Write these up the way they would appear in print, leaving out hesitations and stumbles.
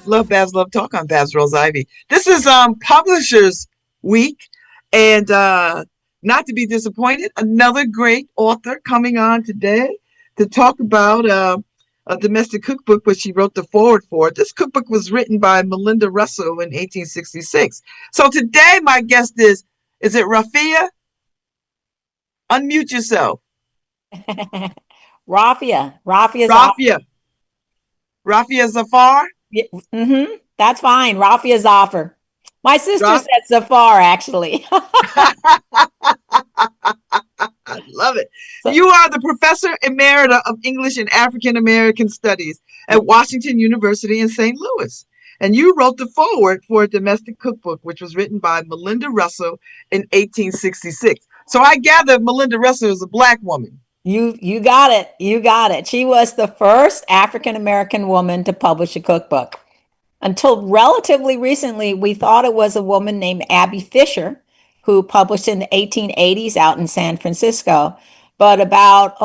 LoveBabz, Love Talk on Babz Rose Ivy. This is Publishers Week, and not to be disappointed, another great author coming on today to talk about a domestic cookbook, which she wrote the foreword for. This cookbook was written by Malinda Russell in 1866. So today, my guest is it Rafia? Unmute yourself. Rafia Zafar. Rafia Zafar? Yeah, that's fine. Rafia Zafar. My sister said Zafar, actually. I love it. So, you are the Professor Emerita of English and African American Studies at Washington University in St. Louis. And you wrote the foreword for a domestic cookbook, which was written by Malinda Russell in 1866. So I gather Malinda Russell is a Black woman. You got it. You got it. She was the first African American woman to publish a cookbook. Until relatively recently, we thought it was a woman named Abby Fisher, who published in the 1880s out in San Francisco. But about,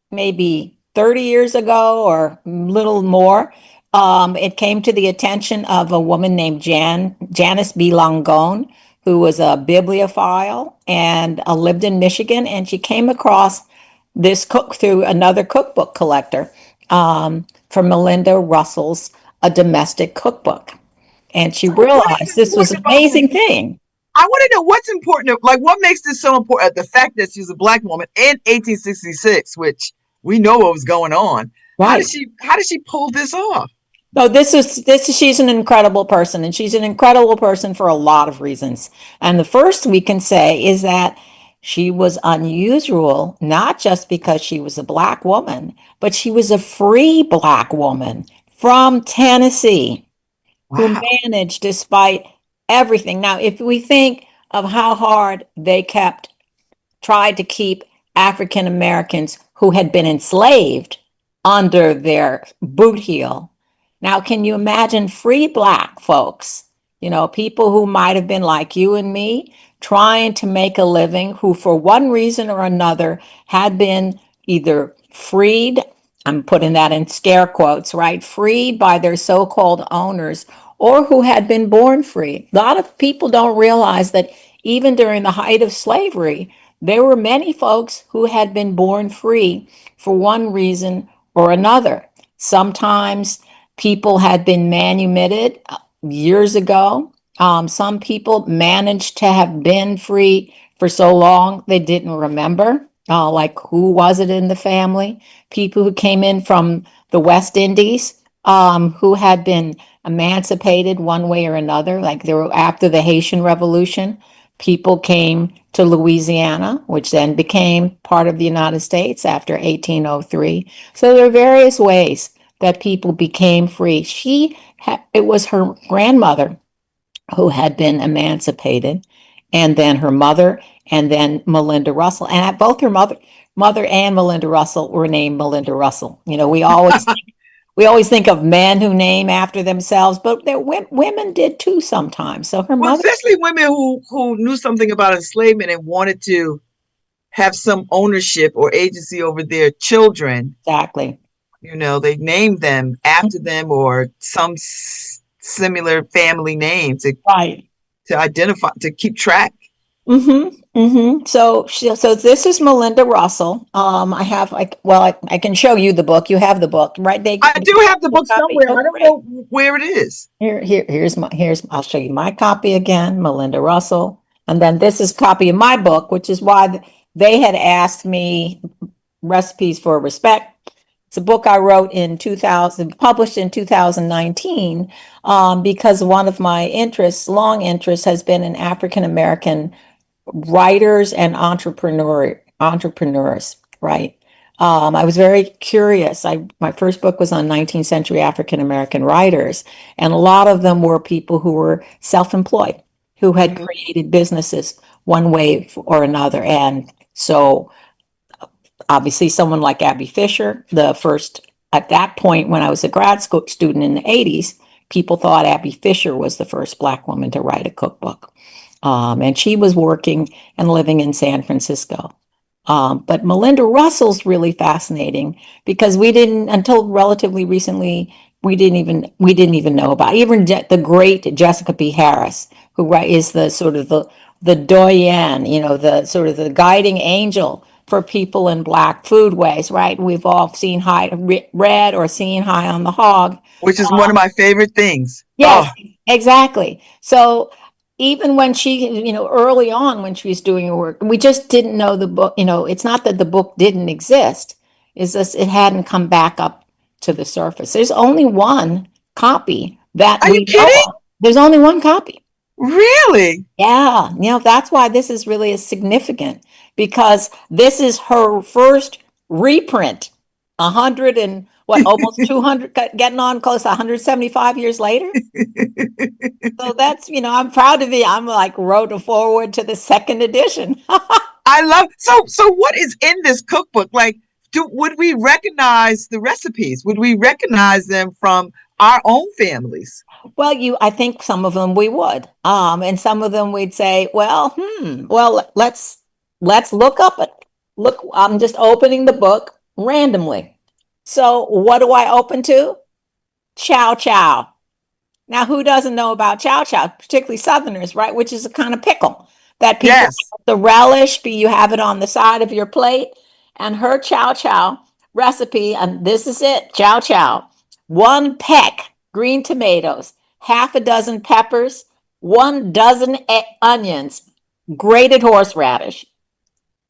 maybe 30 years ago or a little more, it came to the attention of a woman named Janice B. Langone, who was a bibliophile and lived in Michigan. And she came across this cook through another cookbook collector from Malinda Russell's A Domestic Cookbook. And she realized this was an amazing thing. I want to know what's important, like what makes this so important, the fact that she's a Black woman in 1866, which we know what was going on. Right. How did she pull this off? No, she's an incredible person, and she's an incredible person for a lot of reasons. And the first we can say is that she was unusual, not just because she was a Black woman, but she was a free Black woman from Tennessee. Wow. Who managed despite everything. Now, if we think of how hard they tried to keep African Americans who had been enslaved under their boot heel. Now, can you imagine free Black folks, people who might have been like you and me, trying to make a living, who for one reason or another had been either freed, I'm putting that in scare quotes, right? Freed by their so-called owners, or who had been born free. A lot of people don't realize that even during the height of slavery, there were many folks who had been born free for one reason or another. Sometimes people had been manumitted years ago. Some people managed to have been free for so long they didn't remember, like who was it in the family. People who came in from the West Indies, who had been emancipated one way or another, like they were after the Haitian Revolution. People came to Louisiana, which then became part of the United States after 1803. So there are various ways that people became free. It was her grandmother who had been emancipated, and then her mother, and then Malinda Russell. And both her mother and Malinda Russell were named Malinda Russell. We always think of men who name after themselves, but women did too sometimes. So her mother, especially women who knew something about enslavement and wanted to have some ownership or agency over their children. Exactly. They named them after them or some similar family name to identify, to keep track. So this is Malinda Russell. I can show you the book. You have the book, right? I do have the book somewhere. I don't know where it is. I'll show you my copy again, Malinda Russell. And then this is a copy of my book, which is why they had asked me Recipes for Respect. It's a book I wrote in 2000, published in 2019, because one of my long interests has been in African American writers and entrepreneurs, right? I was very curious. My first book was on 19th century African American writers, and a lot of them were people who were self-employed, who had Mhm. created businesses one way or another. And so obviously someone like Abby Fisher, the first, at that point when I was a grad school student in the 80s, people thought Abby Fisher was the first Black woman to write a cookbook. And she was working and living in San Francisco. But Malinda Russell's really fascinating because we didn't, until relatively recently, we didn't even know about even the great Jessica B. Harris, who is the sort of the doyen, the sort of the guiding angel for people in Black foodways, right? We've all seen read or seen High on the Hog. Which is one of my favorite things. Yes, Oh, exactly. So even when she, early on when she was doing her work, we just didn't know the book. It's not that the book didn't exist, it's just it hadn't come back up to the surface. There's only one copy that are you we know kidding? of. There's only one copy. Really? Yeah, that's why this is really significant because this is her first reprint. 100 and what, almost 200, getting on close to 175 years later. So that's, I'm proud to be, I'm like wrote a forward to the second edition. I love so what is in this cookbook? Like would we recognize the recipes? Would we recognize them from our own families? Well, I think some of them we would, and some of them we'd say, well, well, let's look up it. Look, I'm just opening the book randomly. So what do I open to? Chow chow. Now, who doesn't know about chow chow, particularly Southerners, right? Which is a kind of pickle that people, Yes. the relish, you have it on the side of your plate. And her chow chow recipe, and this is it, chow chow. 1 peck green tomatoes, half a dozen peppers, 1 dozen onions, grated horseradish,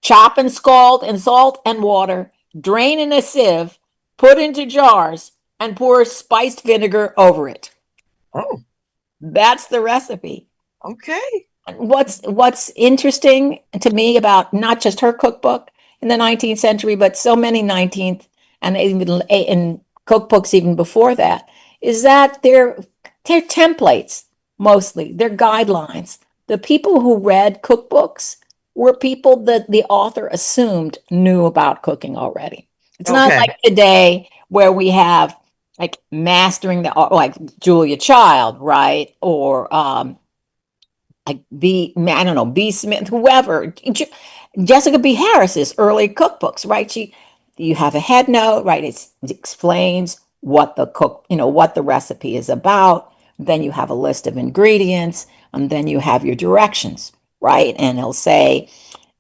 chop and scald in salt and water, drain in a sieve, put into jars, and pour spiced vinegar over it. Oh, That's the recipe. okay. What's interesting to me about not just her cookbook in the 19th century, but so many 19th and even in cookbooks even before that, is that they're templates mostly. They're guidelines. The people who read cookbooks were people that the author assumed knew about cooking already. It's not Okay. like today where we have like mastering the art, like Julia Child, right? Or like I don't know, B. Smith, whoever, Jessica B. Harris's early cookbooks, right? You have a head note, right? It explains what the what the recipe is about. Then you have a list of ingredients, and then you have your directions, right? And it'll say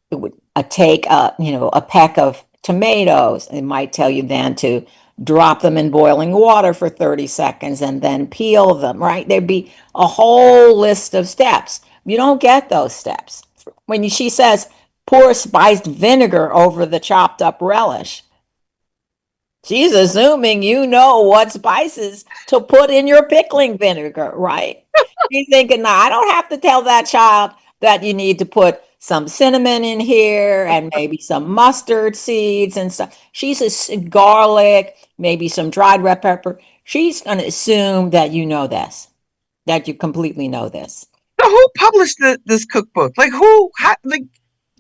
it would take a peck of tomatoes. It might tell you then to drop them in boiling water for 30 seconds and then peel them, right? There'd be a whole list of steps. You don't get those steps. She says, pour spiced vinegar over the chopped up relish, she's assuming you know what spices to put in your pickling vinegar, right? She's thinking, now I don't have to tell that child that you need to put some cinnamon in here and maybe some mustard seeds and stuff. Garlic, maybe some dried red pepper. She's going to assume that you know this, that you completely know this. So who published this cookbook? Like How did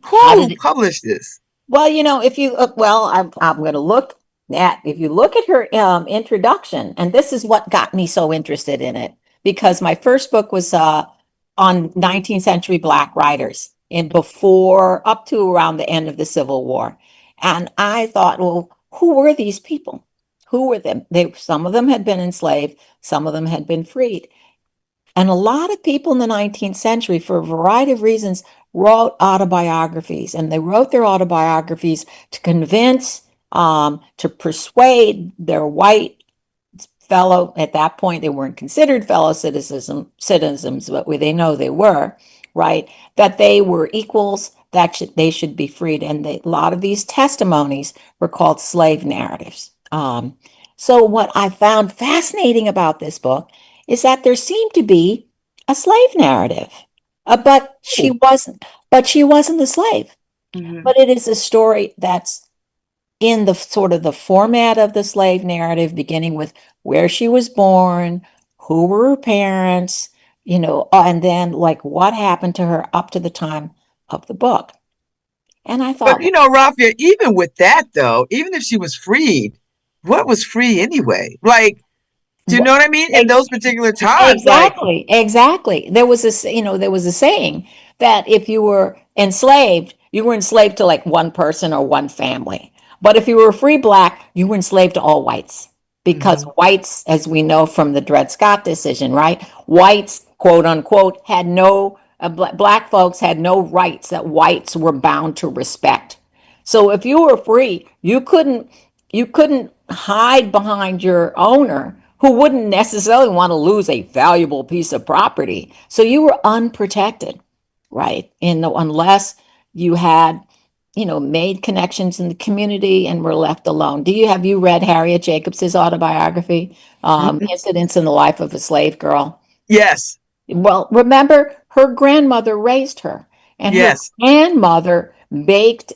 who it? published this? Well, if you well, I'm going to look at if you look at her introduction, and this is what got me so interested in it because my first book was on 19th century Black writers in before up to around the end of the Civil War, and I thought, well, who were these people? Who were them? Some of them had been enslaved, some of them had been freed, and a lot of people in the 19th century, for a variety of reasons, wrote autobiographies. And they wrote their autobiographies to convince, to persuade their white fellow, at that point, they weren't considered fellow citizens, but they know they were, right? That they were equals, that they should be freed. And a lot of these testimonies were called slave narratives. So what I found fascinating about this book is that there seemed to be a slave narrative, but she Oh. wasn't. But she wasn't a slave. Mhm. But it is a story that's in the sort of the format of the slave narrative, beginning with where she was born, who were her parents, and then like what happened to her up to the time of the book. And I But thought, you know, Rafia, even with that though, even if she was freed, what was free anyway? Like, do you know what I mean? In those particular times, like, exactly, exactly. There was a saying that if you were enslaved, you were enslaved to like one person or one family. But if you were a free black, you were enslaved to all whites. Because mhm, whites, as we know from the Dred Scott decision, right? Whites, quote unquote, had no, black folks had no rights that whites were bound to respect. So if you were free, you couldn't hide behind your owner who wouldn't necessarily want to lose a valuable piece of property. So you were unprotected, right? Unless you had, made connections in the community and were left alone. Have you read Harriet Jacobs's autobiography, mm-mm, Incidents in the Life of a Slave Girl? yes, Well, remember, her grandmother raised her, and her yes, grandmother baked,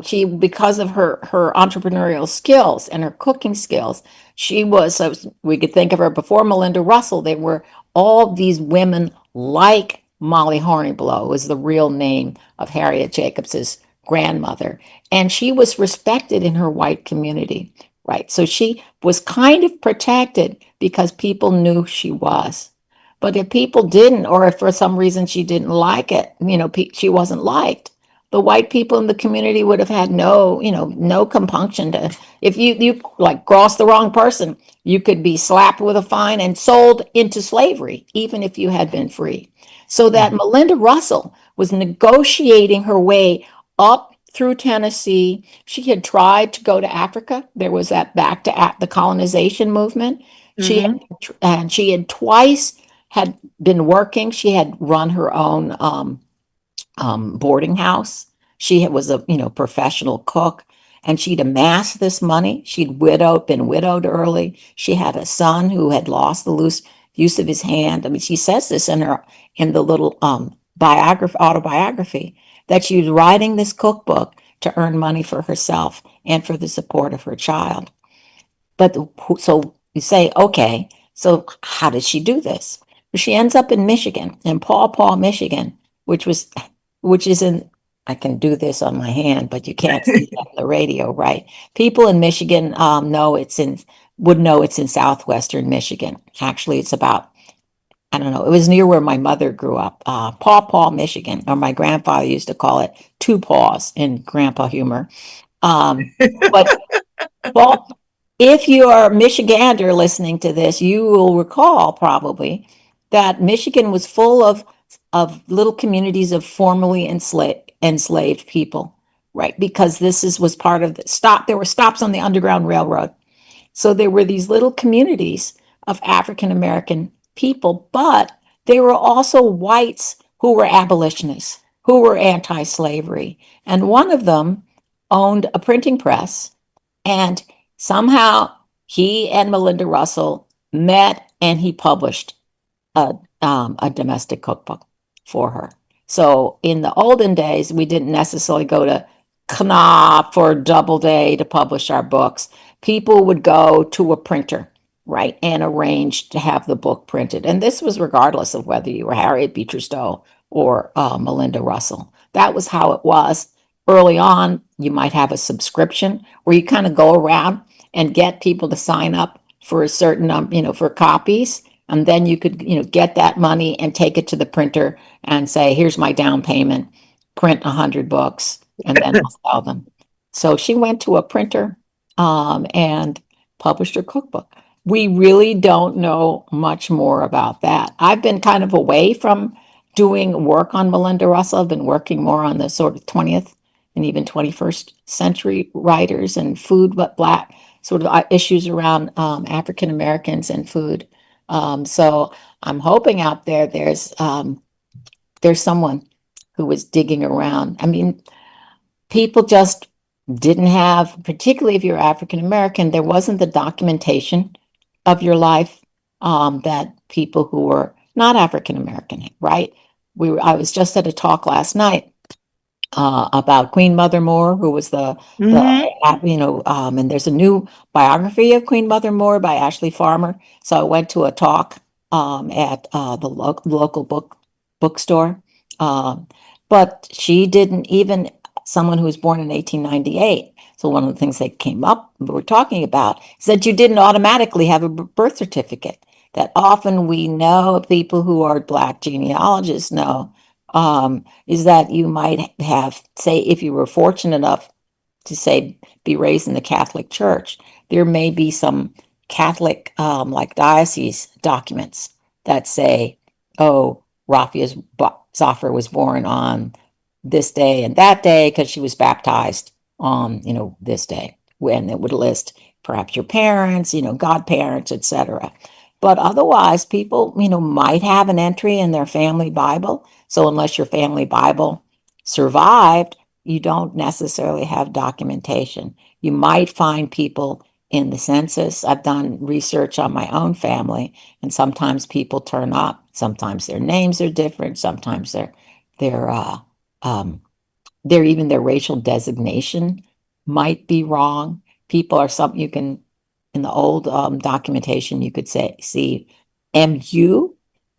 she, because of her entrepreneurial skills and her cooking skills, she was, so we could think of her before Malinda Russell. They were all these women like Molly Horniblow was the real name of Harriet Jacobs's grandmother. And she was respected in her white community, right? So she was kind of protected because people knew she was. But if people didn't, or if for some reason she didn't like it, she wasn't liked, the white people in the community would have had no compunction to, if you like cross the wrong person, you could be slapped with a fine and sold into slavery, even if you had been free. So that mhm, Malinda Russell was negotiating her way up through Tennessee. She had tried to go to Africa. There was that back to the colonization movement. mhm, She had twice had been working. She had run her own boarding house. Was a professional cook, and she'd amassed this money. Been widowed early. She had a son who had lost the loose use of his hand. I mean, she says this in the little autobiography, that she was writing this cookbook to earn money for herself and for the support of her child. But so you say, okay, so how did she do this? She ends up in Michigan, in Paw Paw, Michigan, which was, which is in, I can do this on my hand, but you can't see it on the radio, right? People in Michigan would know it's in southwestern Michigan. Actually, it's about, I don't know, it was near where my mother grew up, Paw Paw, Michigan, or my grandfather used to call it Two Paws in grandpa humor. Um, but well, if you are a Michigander listening to this, you will recall probably that Michigan was full of little communities of formerly enslaved people, right? Because was part of the stop. There were stops on the Underground Railroad. So there were these little communities of African American people, but they were also whites who were abolitionists, who were anti-slavery. And one of them owned a printing press, and somehow he and Malinda Russell met and he published a domestic cookbook for her. So in the olden days, we didn't necessarily go to Knopf or Doubleday to publish our books. People would go to a printer, right, and arrange to have the book printed. And this was regardless of whether you were Harriet Beecher Stowe or Malinda Russell. That was how it was. Early on, you might have a subscription where you kind of go around and get people to sign up for a certain, for copies, and then you could, get that money and take it to the printer and say, here's my down payment, print 100 books, and then I'll sell them. So she went to a printer and published her cookbook. We really don't know much more about that. I've been kind of away from doing work on Malinda Russell. I've been working more on the sort of 20th and even 21st century writers and food, but black sort of issues around African Americans and food. So I'm hoping out there's someone who was digging around. I mean, people just didn't have, particularly if you're African American, there wasn't the documentation of your life that people who were not African American, right? I was just at a talk last night about Queen Mother Moore, who was the Mm-hmm. and there's a new biography of Queen Mother Moore by Ashley Farmer. So I went to a talk at the local bookstore, um, but she didn't even someone who was born in 1898. So one of the things that came up we were talking about is that you didn't automatically have a birth certificate. That often we know people who are Black genealogists know is that you might have, say, if you were fortunate enough to say be raised in the Catholic Church, there may be some Catholic like diocese documents that say, oh, Rafia Zafar was born on this day and that day because she was baptized on, this day. When it would list perhaps your parents, godparents, etc. But otherwise, people, might have an entry in their family Bible. So unless your family Bible survived, you don't necessarily have documentation. You might find people in the census. I've done research on my own family, and sometimes people turn up. Sometimes their names are different. Sometimes they're um, even their racial designation might be wrong. People are some you can in the old documentation you could see MU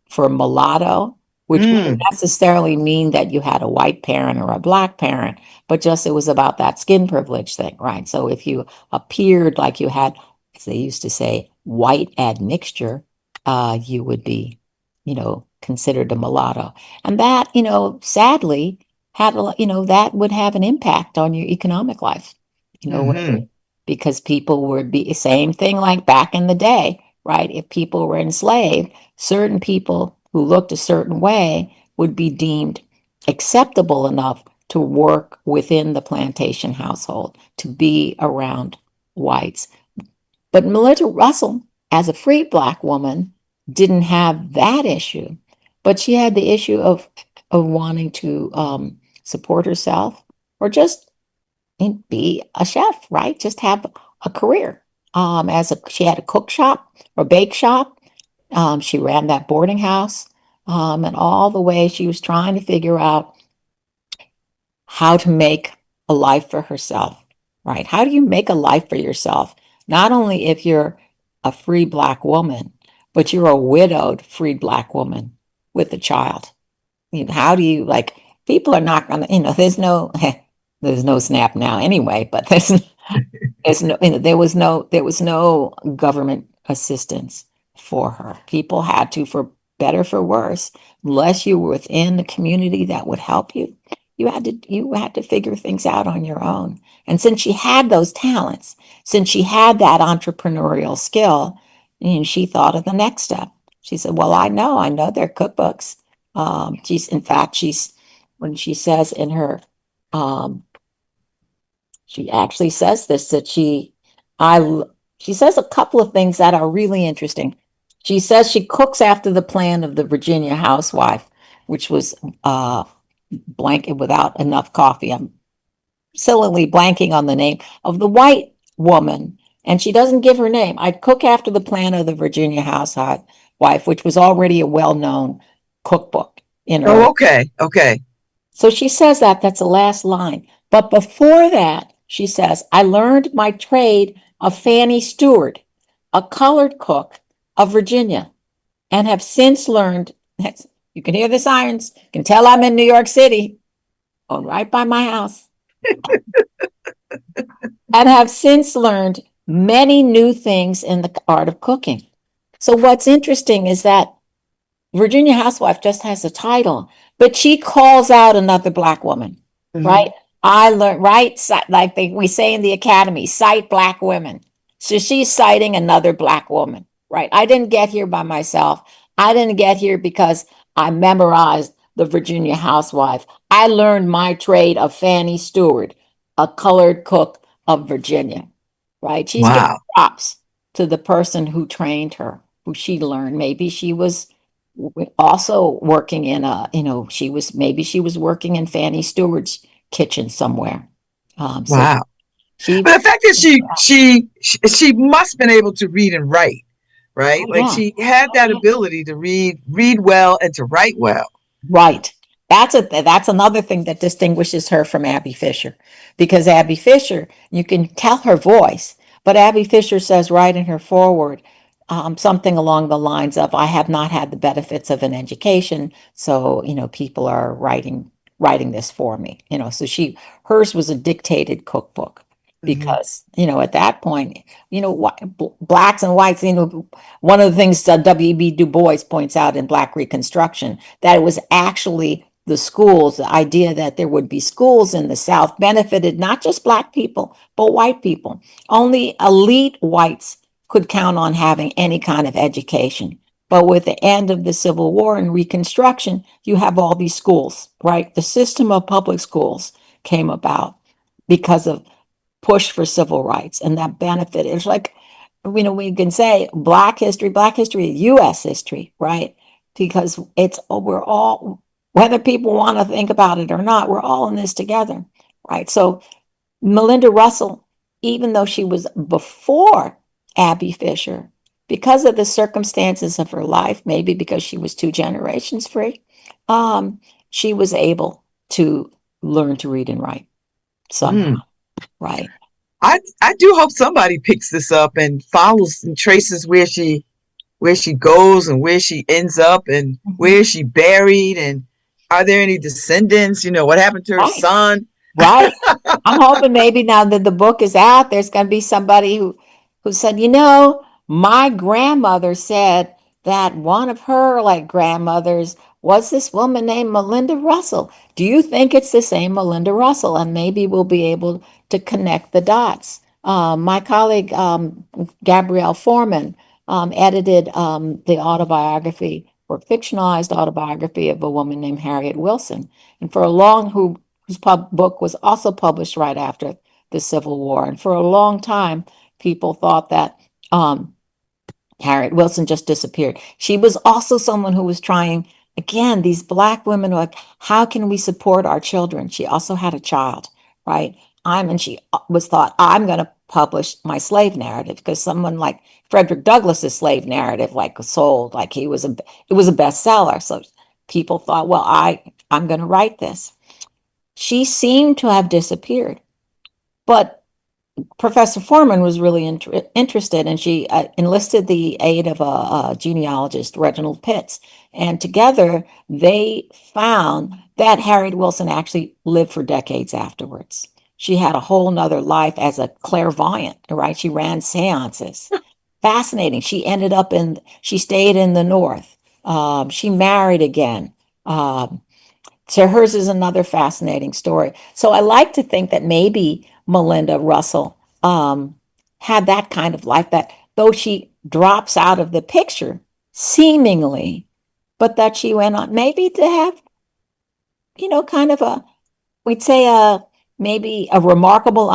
for mulatto, which wouldn't Mm. necessarily mean that you had a white parent or a Black parent, but just it was about that skin privilege thing, right? So if you appeared like you had, as they used to say, white admixture, you would be, considered a mulatto. And that, sadly, had that would have an impact on your economic life, Mm-hmm. because people would be same thing like back in the day, right? If people were enslaved, certain people who looked a certain way would be deemed acceptable enough to work within the plantation household, to be around whites. But Malinda Russell, as a free Black woman, didn't have that issue, but she had the issue of wanting to support herself or just be a chef, right? Just have a career. She had a cook shop or bake shop. She ran that boarding house, and all the way she was trying to figure out how to make a life for herself, right? How do you make a life for yourself? Not only if you're a free Black woman, but you're a widowed free Black woman with a child. How do you like? People are not gonna, there's no SNAP now anyway, but there's no, there was no government assistance for her. People had to, for better for worse, unless you were within the community that would help you, you had to figure things out on your own. And since she had those talents, since she had that entrepreneurial skill, she thought of the next step. She said, "Well, I know their cookbooks." In fact, when she says in her um, she actually says this that I she says a couple of things that are really interesting. She says she cooks after the plan of the Virginia housewife, which was blanket without enough coffee. I'm silly blanking on the name of the white woman, and she doesn't give her name. I'd cook after the plan of the Virginia housewife, which was already a well-known cookbook in her. Oh, okay. Okay. So she says that's the last line. But before that, she says, I learned my trade of Fanny Stewart, a colored cook of Virginia, and have since learned, you can hear the sirens, you can tell I'm in New York City, oh, right by my house, and have since learned many new things in the art of cooking. So what's interesting is that Virginia housewife just has a title, but she calls out another Black woman, Mm-hmm. right? I learned, right? Like we say in the academy, cite Black women. So she's citing another Black woman, right? I didn't get here by myself. I didn't get here because I memorized the Virginia housewife. I learned my trade of Fanny Stewart, a colored cook of Virginia, right? She's giving Wow. props to the person who trained her, who she learned. Maybe she was also working in maybe she was working in Fanny Stewart's kitchen somewhere. So Wow. she, But the fact that she must have been able to read and write, right? oh Like yeah, she had that ability to read well and to write well. right. That's another thing that distinguishes her from Abby Fisher, because Abby Fisher, you can tell her voice, but Abby Fisher says right in her foreword, something along the lines of, "I have not had the benefits of an education, so people are writing this for me." So hers was a dictated cookbook, Hmm. because at that point, blacks and whites. One of the things that W.E.B. Du Bois points out in Black Reconstruction, that it was actually the schools, the idea that there would be schools in the South benefited not just black people, but white people. Only elite whites could count on having any kind of education. But with the end of the Civil War and Reconstruction, you have all these schools, right? The system of public schools came about because of push for civil rights, and that benefit is like, we can say black history, US history, right? Because we're all, whether people want to think about it or not, we're all in this together, right? So Malinda Russell, even though she was before Abby Fisher, because of the circumstances of her life, maybe because she was two generations free, um, she was able to learn to read and write somehow, Mm. right? I do hope somebody picks this up and follows and traces where she goes and where she ends up and Mhm. where is she buried, and are there any descendants? What happened to her Right, son? right. I'm hoping maybe now that the book is out, there's going to be somebody who said, my grandmother said that one of her like grandmothers was this woman named Malinda Russell. Do you think it's the same Malinda Russell? And maybe we'll be able to connect the dots. My colleague Gabrielle Foreman edited the autobiography or fictionalized autobiography of a woman named Harriet Wilson, and for a long whose book was also published right after the Civil War. And for a long time, people thought that Harriet Wilson just disappeared. She was also someone who was trying, again, these black women were like, how can we support our children? She also had a child, right? And she was thought, I'm going to publish my slave narrative, because someone like Frederick Douglass's slave narrative, like, was sold, like it was a bestseller. So people thought, well, I'm going to write this. She seemed to have disappeared, but Professor Foreman was really interested, and she enlisted the aid of a genealogist, Reginald Pitts. And together they found that Harriet Wilson actually lived for decades afterwards. She had a whole nother life as a clairvoyant, right? She ran seances. Fascinating. She stayed in the North. She married again. So hers is another fascinating story. So I like to think that maybe Malinda Russell had that kind of life, that though she drops out of the picture, seemingly, but that she went on maybe to have, kind of we'd say maybe a remarkably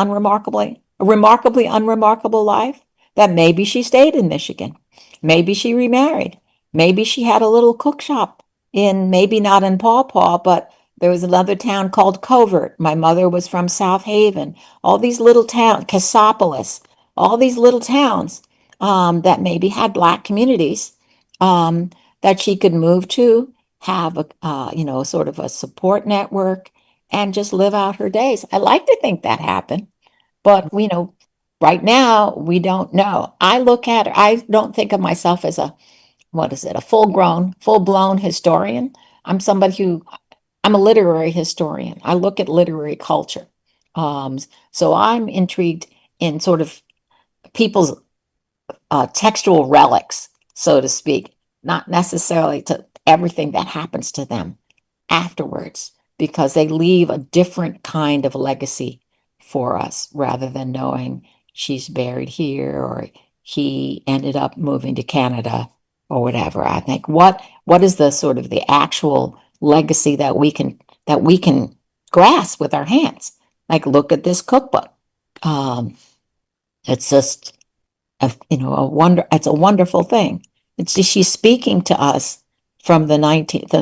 unremarkable life, that maybe she stayed in Michigan. Maybe she remarried. Maybe she had a little cook shop maybe not in Paw Paw, but there was another town called Covert. My mother was from South Haven. All these little towns, Cassopolis, all these little towns that maybe had black communities um, that she could move to, have sort of a support network, and just live out her days. I like to think that happened, but right now we don't know. I don't think of myself as what is it, a full blown historian. I'm somebody I'm a literary historian. I look at literary culture. Um, so I'm intrigued in sort of people's textual relics, so to speak, not necessarily to everything that happens to them afterwards, because they leave a different kind of legacy for us, rather than knowing she's buried here or he ended up moving to Canada or whatever. I think what is the sort of the actual legacy that we can grasp with our hands? Like, look at this cookbook. Um, it's just it's a wonderful thing. She's speaking to us from the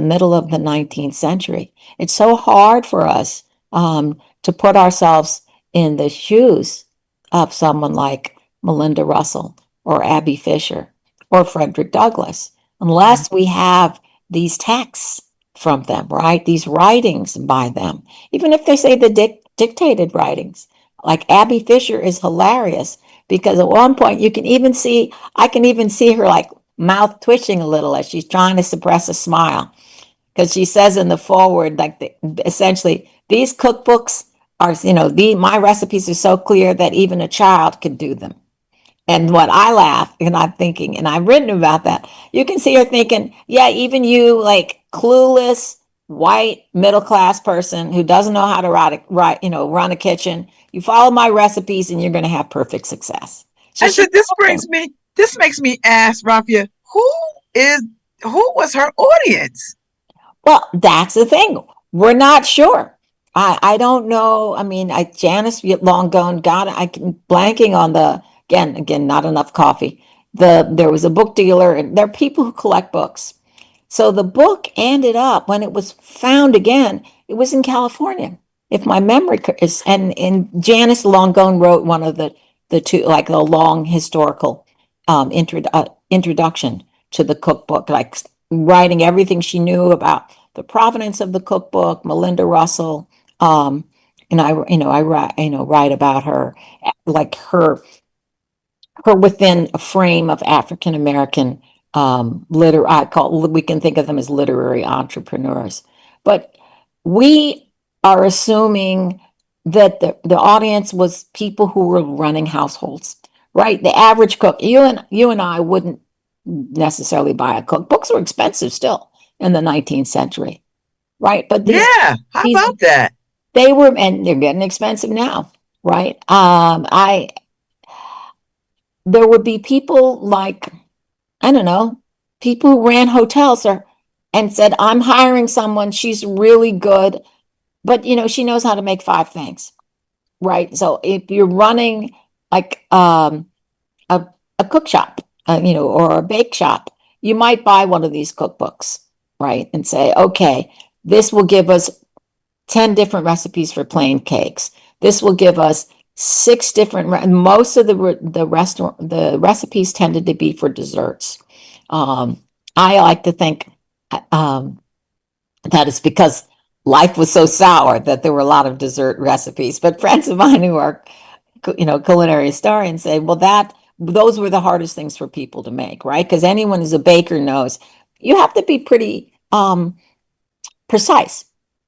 middle of the 19th century. It's so hard for us to put ourselves in the shoes of someone like Malinda Russell or Abby Fisher or Frederick Douglass, Mhm. unless we have these texts from them, right? These writings by them, even if they say the dictated writings. Like Abby Fisher is hilarious because at one point you can even see, I can even see her like mouth twitching a little as she's trying to suppress a smile because she says in the forward, like essentially, these cookbooks are, my recipes are so clear that even a child could do them. And what I laugh and I'm thinking, and I've written about that, you can see her thinking, yeah, even you, like clueless white middle class person who doesn't know how to run a kitchen, you follow my recipes and you're going to have perfect success. So And she, so this makes me ask Rafia, is, who was her audience? well, that's the thing. We're not sure. I don't know. I mean, Janice long gone got it. I can blanking on the again, not enough coffee. There was a book dealer, and there are people who collect books. So the book ended up when it was found again. It was in California, if my memory is. And Janice long gone wrote one of the two, like the long historical introduction to the cookbook, like writing everything she knew about the provenance of the cookbook, Malinda Russell. Um, and write about her, like her within a frame of African American we can think of them as literary entrepreneurs. But we are assuming that the audience was people who were running households, right? The average cook, you and I wouldn't necessarily buy a cook. Books were expensive still in the 19th century, right? But Yeah, how these about that? they were, and they're getting expensive now, right? I There would be people like, I don't know, people who ran hotels or and said, I'm hiring someone, she's really good, but she knows how to make five things, right? So if you're running like a, a cook shop, or a bake shop, you might buy one of these cookbooks, right? And say, okay, this will give us 10 different recipes for plain cakes. This will give us six different, most of the recipes tended to be for desserts. Um, I like to think um, that it's because life was so sour that there were a lot of dessert recipes. But friends of mine who are, culinary historians say, well, those were the hardest things for people to make, right? Because anyone who's a baker knows you have to be pretty precise,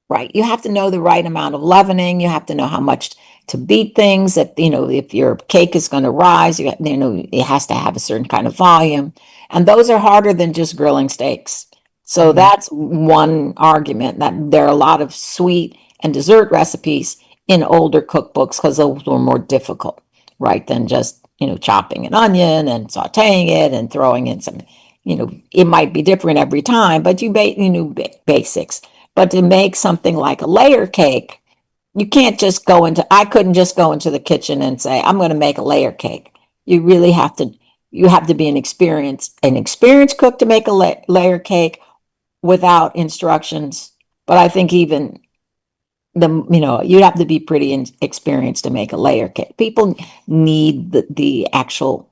right? You have to know the right amount of leavening. You have to know how much to beat things. If your cake is going to rise, it has to have a certain kind of volume. And those are harder than just grilling steaks. So Mhm. that's one argument that there are a lot of sweet and dessert recipes in older cookbooks because those were more difficult, right? Than just, chopping an onion and sauteing it and throwing in some, it might be different every time, but you knew basics. But to make something like a layer cake, I couldn't just go into the kitchen and say, I'm going to make a layer cake. You really you have to be an experienced cook to make a layer cake without instructions. But I think even you'd have to be pretty experienced to make a layer cake. People need the actual,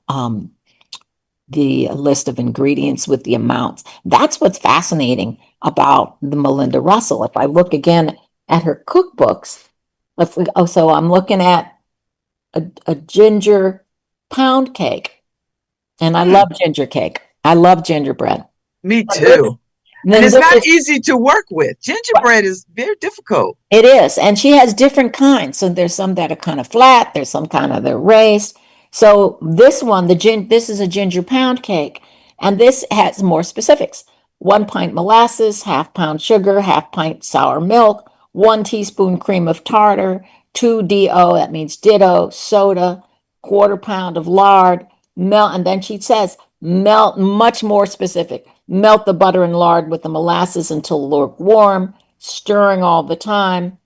the list of ingredients with the amounts. That's what's fascinating about the Malinda Russell. If I look again at her cookbooks, so I'm looking at a ginger pound cake, and I love Hmm, ginger cake. I love gingerbread. me But this, too. And then it's this not is easy to work with. Gingerbread is very difficult. It is, and she has different kinds. So there's some that are kind of flat. There's some kind of they're raised. So this one, this is a ginger pound cake, and this has more specifics. 1 pint molasses, half pound sugar, half pint sour milk, 1 teaspoon cream of tartar, 2 DO, that means ditto, soda, quarter pound of lard, melt, and then she says melt, much more specific. Melt the butter and lard with the molasses until lukewarm, stirring all the time.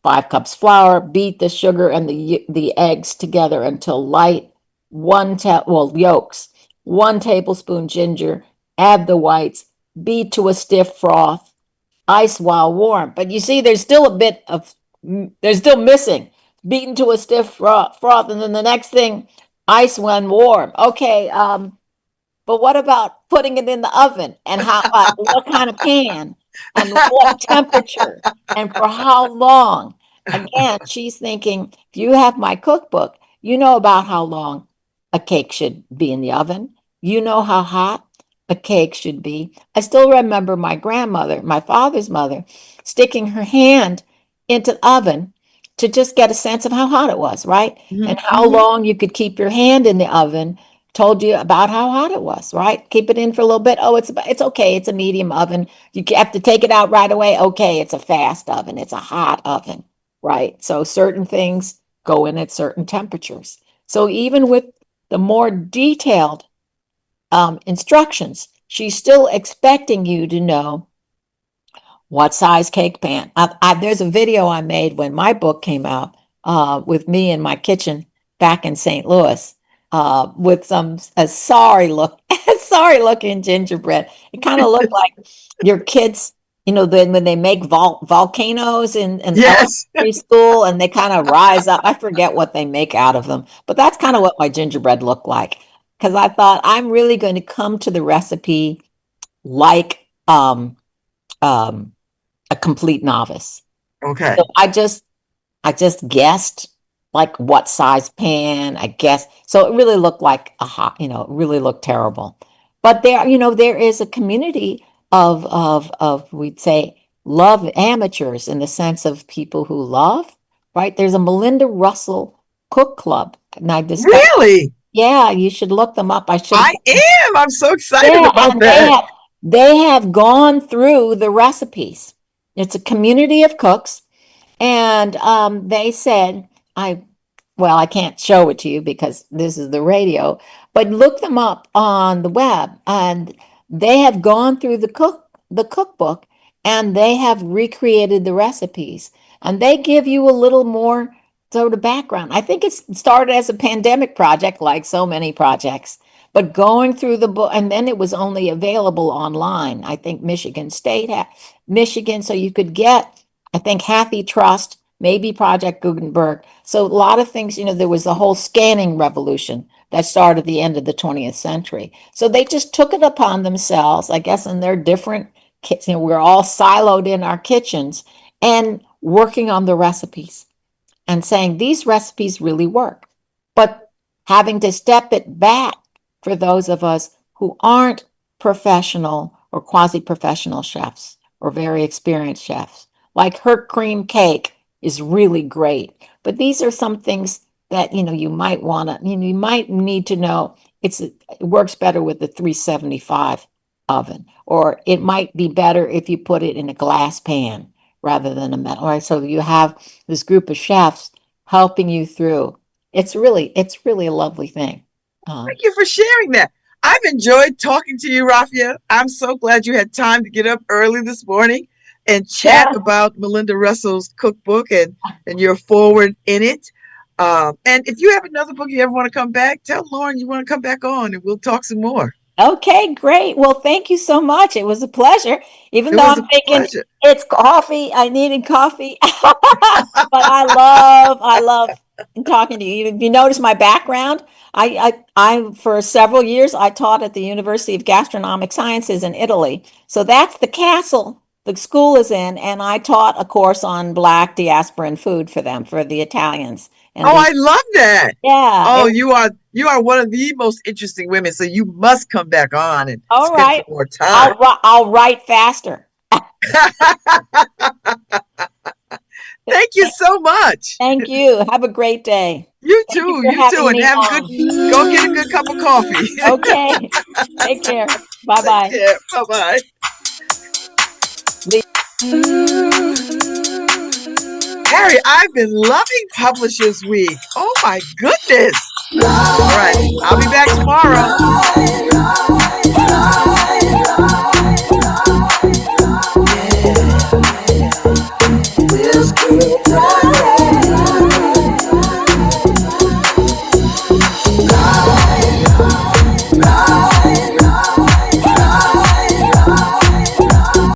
5 cups flour, beat the sugar and the eggs together until light. Yolks. 1 tablespoon ginger, add the whites, beat to a stiff froth, ice while warm. But you see, there's still missing. Beaten to a stiff froth, and then the next thing, ice when warm. Okay, but what about putting it in the oven and what kind of pan? and what temperature and for how long. Again, she's thinking, if you have my cookbook, you know about how long a cake should be in the oven. You know how hot a cake should be. I still remember my grandmother, my father's mother, sticking her hand into the oven to just get a sense of how hot it was, right? And how Mm-hmm. long you could keep your hand in the oven told you about how hot it was, right? Keep it in for a little bit. Oh, it's okay. It's a medium oven. You have to take it out right away. Okay, it's a fast oven. It's a hot oven, right? So certain things go in at certain temperatures. So even with the more detailed instructions, she's still expecting you to know what size cake pan. There's a video I made when my book came out with me in my kitchen back in St. Louis with some a sorry look, sorry looking gingerbread. It kind of looked like your kids, then when they make volcanoes in Yes. elementary school and they kind of rise up. I forget what they make out of them, but that's kind of what my gingerbread looked like. Because I thought I'm really going to come to the recipe like um, a complete novice. Okay. So I just guessed like what size pan, I guess. So it really looked like a hot, it really looked terrible. But there is a community of we'd say love amateurs in the sense of people who love, right? There's a Malinda Russell cook club. And I discovered, Really? yeah, you should look them up. I should have, I am. I'm so excited yeah, about and they that. have they have gone through the recipes. It's a community of cooks and they said, I can't show it to you because this is the radio, but look them up on the web. And they have gone through the cookbook and they have recreated the recipes. And they give you a little more sort of background. I think it started as a pandemic project, like so many projects, but going through the book, and then it was only available online. I think Michigan State had Michigan, so you could get, I think, Happy Trust, maybe Project Gutenberg. So a lot of things, there was the whole scanning revolution that started at the end of the 20th century. So they just took it upon themselves, I guess, in their different kitchens. We're all siloed in our kitchens and working on the recipes and saying these recipes really work. But having to step it back for those of us who aren't professional or quasi professional chefs or very experienced chefs. Like her cream cake is really great. But these are some things that you might want to, you might need to know it works better with the 375 oven, or it might be better if you put it in a glass pan rather than a metal, right? So you have this group of chefs helping you through. It's really a lovely thing. Thank you for sharing that. I've enjoyed talking to you, Rafia. I'm so glad you had time to get up early this morning and chat Yeah. about Malinda Russell's cookbook and your forward in it. And if you have another book you ever want to come back, tell Lauren you want to come back on and we'll talk some more. Okay, great. Well, thank you so much. It was a pleasure. Even It though was I'm a thinking pleasure. it's coffee, I needed coffee. But I love talking to you. If you notice my background, I for several years I taught at the University of Gastronomic Sciences in Italy. So that's the castle the school is in, and I taught a course on Black diasporan food for them, for the Italians. And Oh, the I love that. yeah, Oh, it, you are one of the most interesting women, so you must come back on and all spend some right. more time. I'll write faster. Thank you so much. Thank you. Have a great day. Thank you for You too, having and me have a good, on. go get a good cup of coffee. Okay. Take care. Bye Take bye. care. Bye bye. Harry, I've been loving Publishers Week. Oh my goodness. All right, I'll be back tomorrow.